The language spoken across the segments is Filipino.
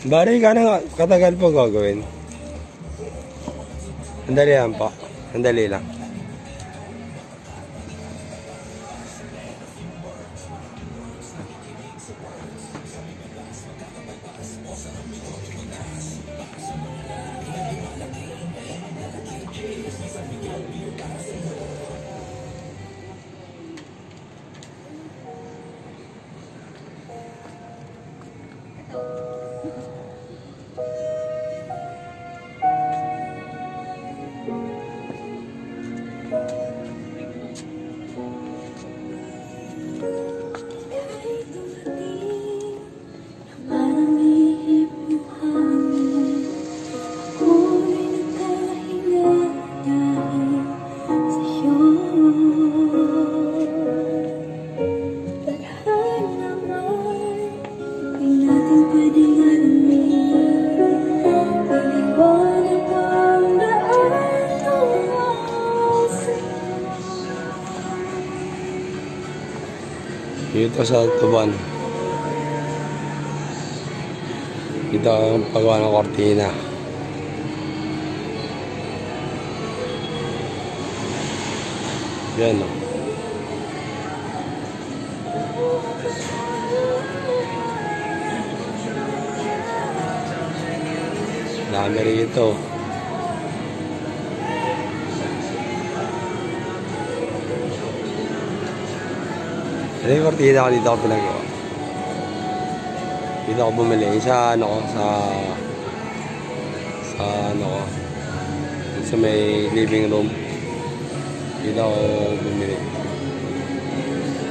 Bari ka na katagal po gagawin. Sandali lang po. Sandali lang. Dito sa tuban. Dito ang paggawa ng kortina. Yan o. Dami rito. Ito yung kortina ko dito ako pinagawa. Dito ako bumili. Sa ano ko, sa ano ko, sa may living room. Dito ako bumili.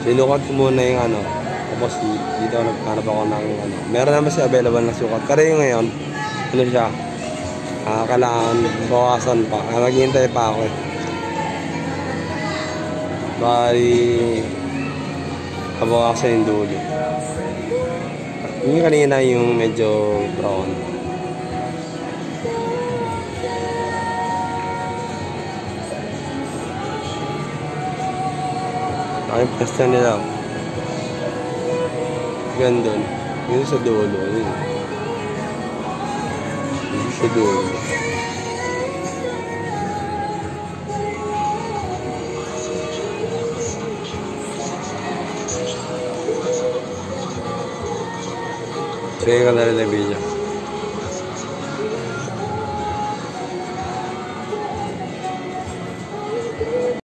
Sinukat ko muna yung ano. Tapos dito naghanap ako ng ano. Meron naman siya available na sukat. Pero yung ngayon, ano siya, kailangan bawasan pa. Naghihintay pa ako eh. Bali, kabawasan yung dulo. Yung kanina yung medyo brown. Ay, pasta nila. Gandun. Yun sa dulo. Yun sa dulo. Sige ka na rin ang video.